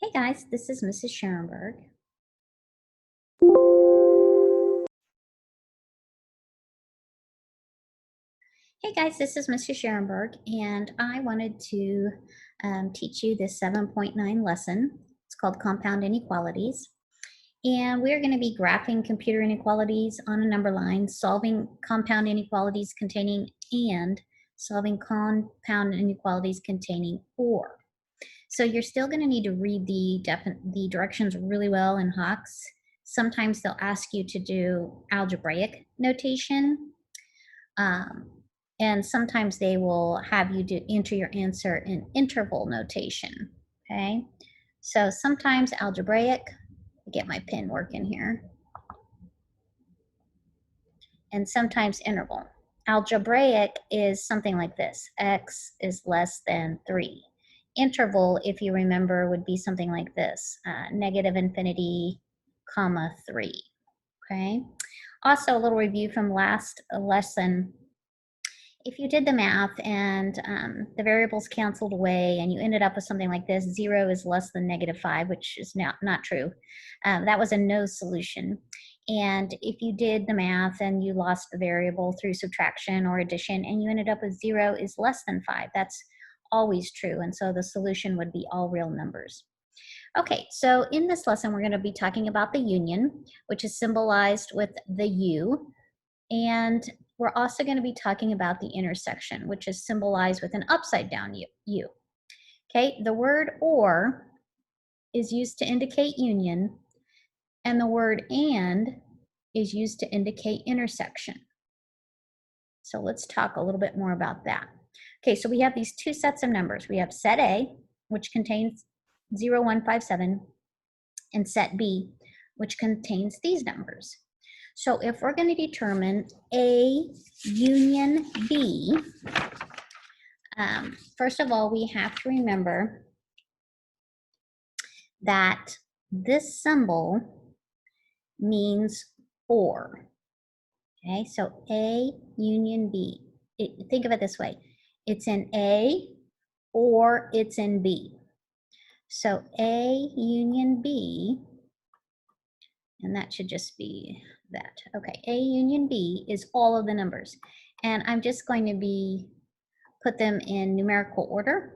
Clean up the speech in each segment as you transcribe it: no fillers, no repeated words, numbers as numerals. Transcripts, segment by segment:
Hey guys, this is Mrs. Schoenberg. Hey guys, this is Mrs. Schoenberg, and I wanted to teach you this 7.9 lesson. It's called Compound Inequalities. And we're going to be graphing computer inequalities on a number line, solving compound inequalities containing and, solving compound inequalities containing or. So you're still going to need to read the directions really well in Hawks. Sometimes they'll ask you to do algebraic notation, and sometimes they will have you enter your answer in interval notation. Okay, so sometimes algebraic. Get my pen working here. And sometimes interval. Algebraic is something like this: x is less than 3. Interval, if you remember, would be something like this: negative infinity, comma 3. Okay. Also, a little review from last lesson. If you did the math and the variables canceled away and you ended up with something like this, 0 is less than -5, which is not true. That was a no solution. And if you did the math and you lost the variable through subtraction or addition and you ended up with 0 is less than 5, that's always true. And so the solution would be all real numbers. Okay, so in this lesson, we're going to be talking about the union, which is symbolized with the U. And we're also going to be talking about the intersection, which is symbolized with an upside down U. Okay, the word or is used to indicate union, and the word and is used to indicate intersection. So let's talk a little bit more about that. Okay, so we have these two sets of numbers. We have set A, which contains 0, 1, 5, 7, and set B, which contains these numbers. So if we're going to determine A union B, first of all, we have to remember that this symbol means or. Okay, so A union B. Think of it this way. It's in A or it's in B. So A union B, and that should just be that. Okay, A union B is all of the numbers. And I'm just going to put them in numerical order.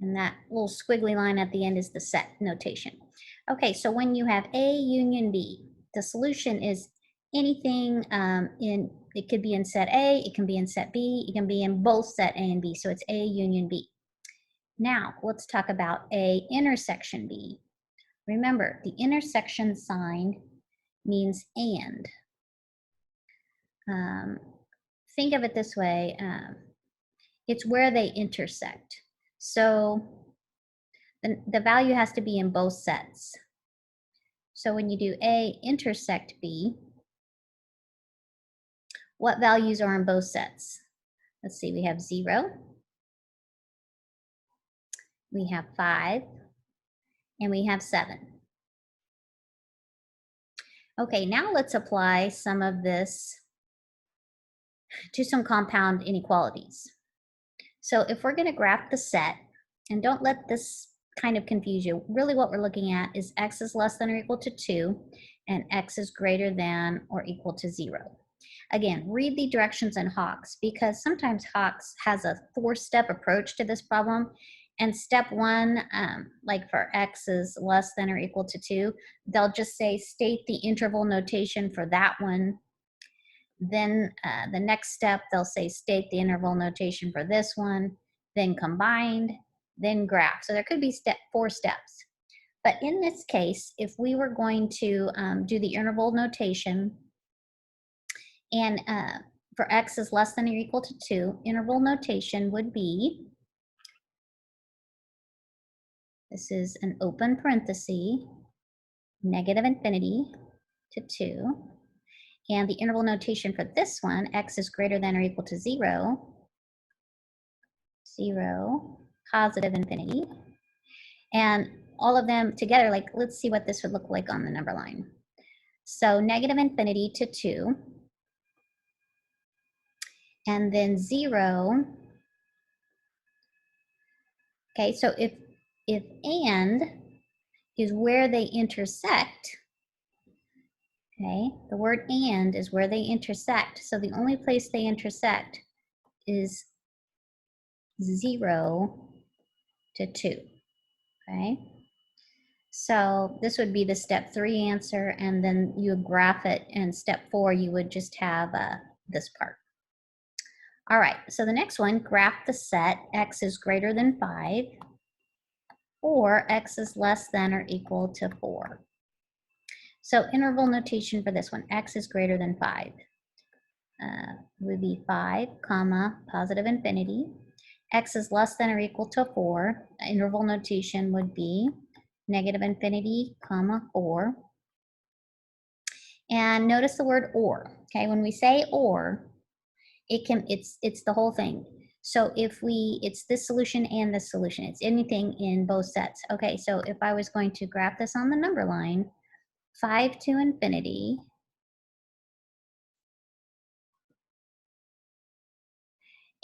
And that little squiggly line at the end is the set notation. Okay, so when you have A union B, the solution is anything it could be in set A, it can be in set B, it can be in both set A and B, so it's A union B. Now, let's talk about A intersection B. Remember, the intersection sign means and. Think of it this way. It's where they intersect. So the value has to be in both sets. So when you do A intersect B, what values are in both sets? Let's see, we have 0, we have 5, and we have 7. Okay, now let's apply some of this to some compound inequalities. So if we're going to graph the set, and don't let this kind of confuse you, really what we're looking at is x is less than or equal to 2, and x is greater than or equal to 0. Again, read the directions in Hawks, because sometimes Hawks has a 4-step approach to this problem. And step 1, like for x is less than or equal to 2, they'll just say state the interval notation for that one. Then the next step, they'll say state the interval notation for this one, then combined, then graph. So there could be 4 steps. But in this case, if we were going to do the interval notation, and for x is less than or equal to 2, interval notation would be, this is an open parenthesis, negative infinity to 2. And the interval notation for this one, x is greater than or equal to 0, 0, positive infinity. And all of them together, like, let's see what this would look like on the number line. So negative infinity to 2. and then 0. Okay, so if and is where they intersect, okay, the word and is where they intersect. So the only place they intersect is 0 to 2, okay? So this would be the step 3 answer, and then you would graph it, and step 4 you would just have this part. All right, so the next one, graph the set x is greater than 5, or x is less than or equal to 4. So interval notation for this one, x is greater than 5. Would be 5, comma, positive infinity. X is less than or equal to 4. Interval notation would be negative infinity, comma, 4. And notice the word or. Okay, when we say or, it's the whole thing. So if it's this solution and this solution, it's anything in both sets. Okay, so if I was going to graph this on the number line, 5 to infinity,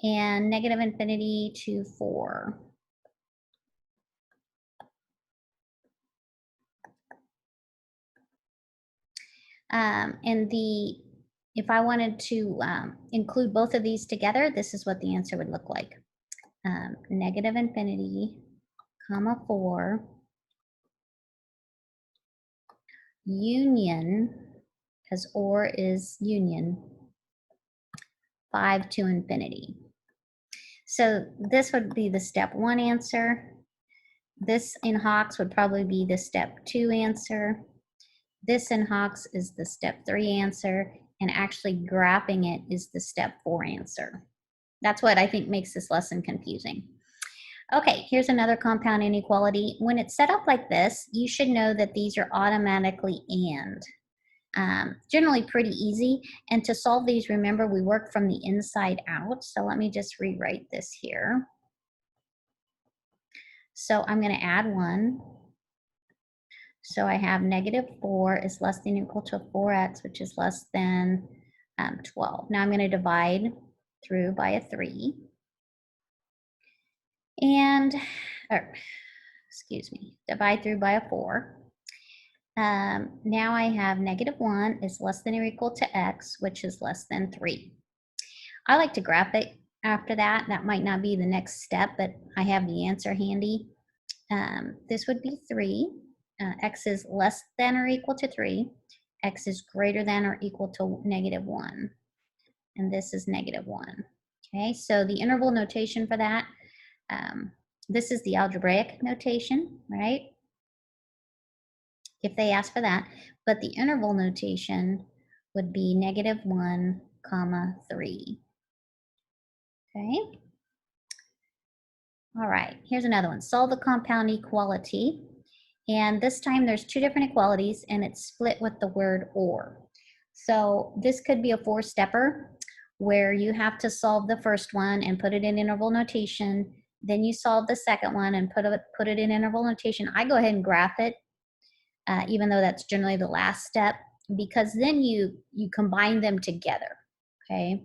and negative infinity to 4. And if I wanted to include both of these together, this is what the answer would look like. Negative infinity, comma 4, union, because or is union, 5 to infinity. So this would be the step 1 answer. This in Hawks would probably be the step 2 answer. This in Hawks is the step 3 answer, and actually graphing it is the step 4 answer. That's what I think makes this lesson confusing. Okay, here's another compound inequality. When it's set up like this, you should know that these are automatically and. Generally pretty easy. And to solve these, remember, we work from the inside out. So let me just rewrite this here. So I'm going to add 1. So I have negative 4 is less than or equal to 4x, which is less than 12. Now I'm going to divide through by a 3. And, divide through by a 4. Now I have negative 1 is less than or equal to x, which is less than 3. I like to graph it after that. That might not be the next step, but I have the answer handy. This would be 3. X is less than or equal to 3. X is greater than or equal to negative 1. And this is negative 1. Okay, so the interval notation for that, this is the algebraic notation, right? If they ask for that. But the interval notation would be negative 1, comma 3. Okay. All right, here's another one. Solve the compound equality. And this time there's 2 different equalities, and it's split with the word or. So this could be a 4-stepper where you have to solve the first one and put it in interval notation. Then you solve the second one and put it in interval notation. I go ahead and graph it, even though that's generally the last step, because then you combine them together, okay?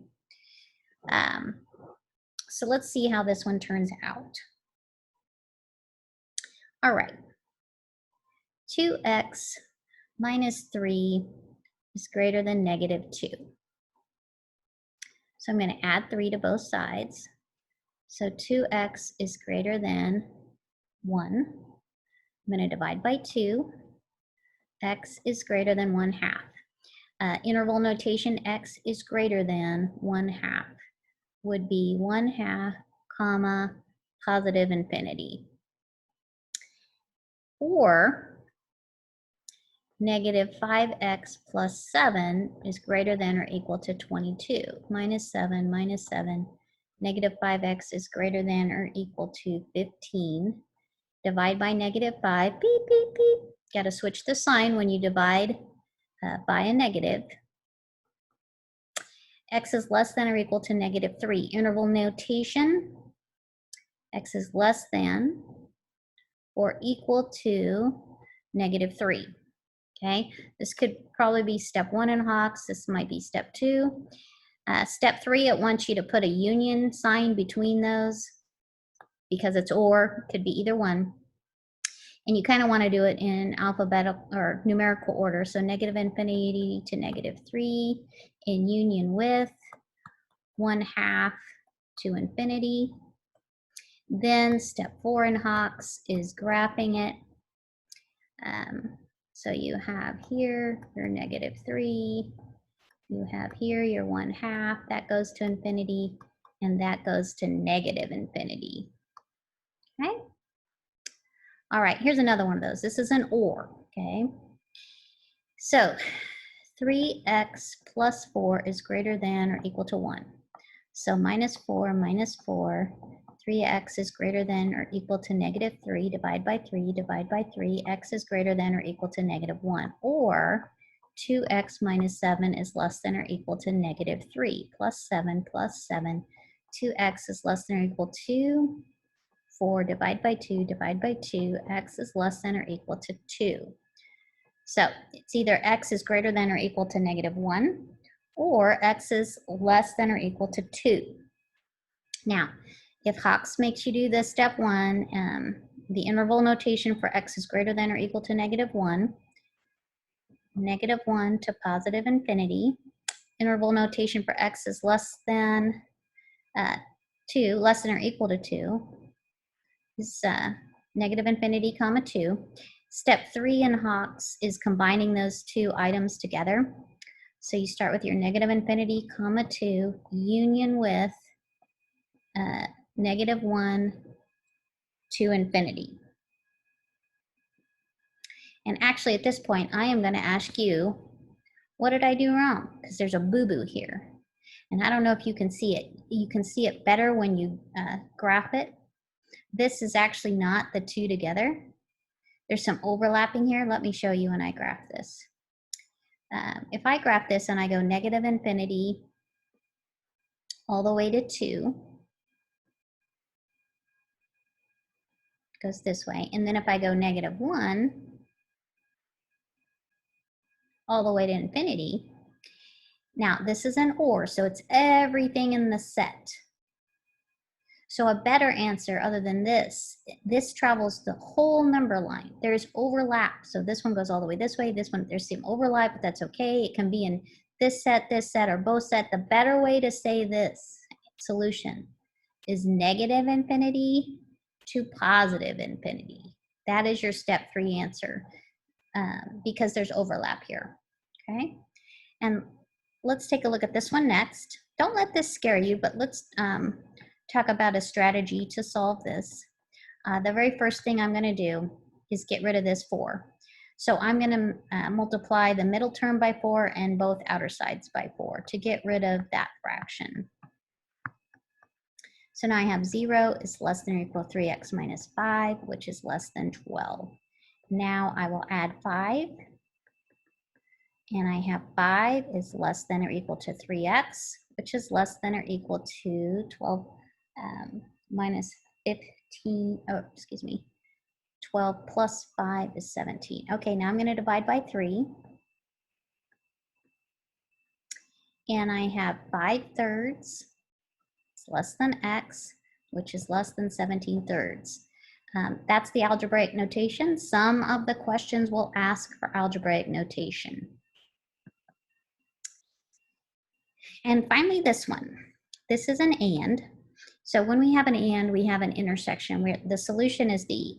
So let's see how this one turns out. All right. 2x minus 3 is greater than negative 2. So I'm going to add 3 to both sides. So 2x is greater than 1. I'm going to divide by 2. X is greater than 1/2. Interval notation, x is greater than 1/2 would be 1/2, comma, positive infinity. Or negative 5x plus 7 is greater than or equal to 22. Minus 7, minus 7. Negative 5x is greater than or equal to 15. Divide by negative 5. Beep, beep, beep. Got to switch the sign when you divide by a negative. X is less than or equal to negative 3. Interval notation. X is less than or equal to negative 3. Okay, this could probably be step 1 in Hawks. This might be step 2. Step 3, it wants you to put a union sign between those because it's or, could be either one. And you kind of want to do it in alphabetical or numerical order. So negative infinity to negative 3 in union with 1/2 to infinity. Then step 4 in Hawks is graphing it. So you have here your negative 3, you have here your 1/2, that goes to infinity, and that goes to negative infinity. Okay? All right, here's another one of those. This is an or, okay? So 3x plus 4 is greater than or equal to 1. So minus 4 minus 4, 3x is greater than or equal to negative 3, divide by 3, divide by 3, x is greater than or equal to negative 1. Or 2x minus 7 is less than or equal to negative 3, plus 7, 2x is less than or equal to 4, divide by 2, divide by 2, x is less than or equal to 2. So it's either x is greater than or equal to negative 1, or x is less than or equal to 2. Now, if Hawks makes you do this step 1, the interval notation for x is greater than or equal to negative 1 to positive infinity. Interval notation for x is less than 2, less than or equal to 2, is negative infinity, comma 2. Step 3 in Hawks is combining those two items together. So you start with your negative infinity, comma 2, union with negative 1 to infinity. And actually at this point, I am going to ask you, what did I do wrong? Because there's a boo-boo here. And I don't know if you can see it. You can see it better when you graph it. This is actually not the two together. There's some overlapping here. Let me show you when I graph this. If I graph this and I go negative infinity all the way to 2, it goes this way. And then if I go negative 1 all the way to infinity, now this is an or, so it's everything in the set. So a better answer other than this travels the whole number line. There's overlap. So this one goes all the way this way. This one, there's some overlap, but that's okay. It can be in this set, or both set. The better way to say this solution is negative infinity to positive infinity. That is your step 3 answer because there's overlap here, okay? And let's take a look at this one next. Don't let this scare you, but let's talk about a strategy to solve this. The very first thing I'm going to do is get rid of this 4. So I'm going to multiply the middle term by 4 and both outer sides by 4 to get rid of that fraction. So now I have 0 is less than or equal to 3x minus 5, which is less than 12. Now I will add 5. And I have 5 is less than or equal to 3x, which is less than or equal to 12 minus 15, 12 plus 5 is 17. Okay, now I'm going to divide by 3. And I have 5/3 is less than x, which is less than 17/3. That's the algebraic notation. Some of the questions will ask for algebraic notation. And finally, this one. This is an and. So when we have an and, we have an intersection where the solution is the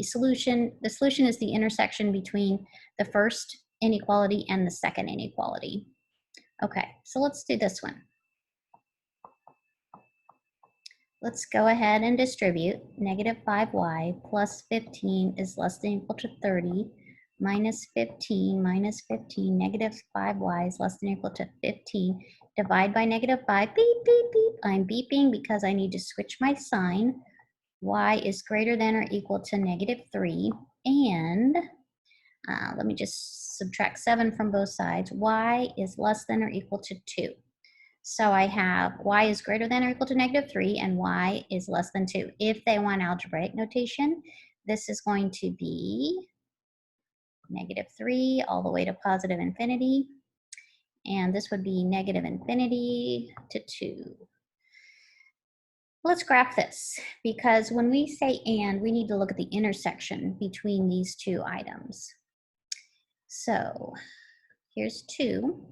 solution. The solution is the intersection between the first inequality and the second inequality. Okay, so let's do this one. Let's go ahead and distribute. Negative 5y plus 15 is less than or equal to 30. Minus 15, negative 5y is less than or equal to 15. Divide by negative 5, beep, beep, beep. I'm beeping because I need to switch my sign. Y is greater than or equal to negative 3. And let me just subtract 7 from both sides. Y is less than or equal to 2. So I have y is greater than or equal to negative 3 and y is less than 2. If they want algebraic notation, this is going to be negative 3 all the way to positive infinity. And this would be negative infinity to 2. Let's graph this, because when we say and, we need to look at the intersection between these two items. So here's 2.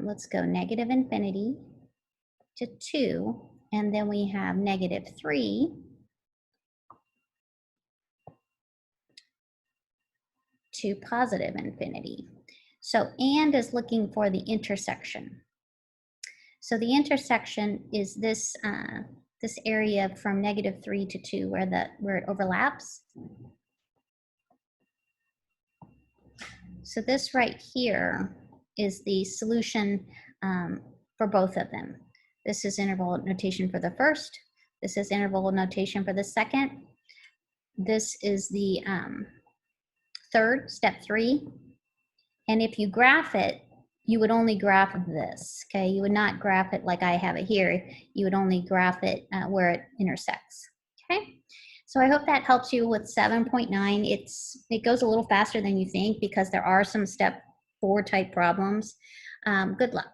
Let's go negative infinity to 2, and then we have negative 3 to positive infinity. So and is looking for the intersection. So the intersection is this this area from negative 3 to 2 where it overlaps. So this right here is the solution for both of them. This is interval notation for the first. This is interval notation for the second. This is the third, step 3. And if you graph it, you would only graph this, okay? You would not graph it like I have it here. You would only graph it where it intersects, okay? So I hope that helps you with 7.9. It goes a little faster than you think because there are some step 4 type problems. Good luck.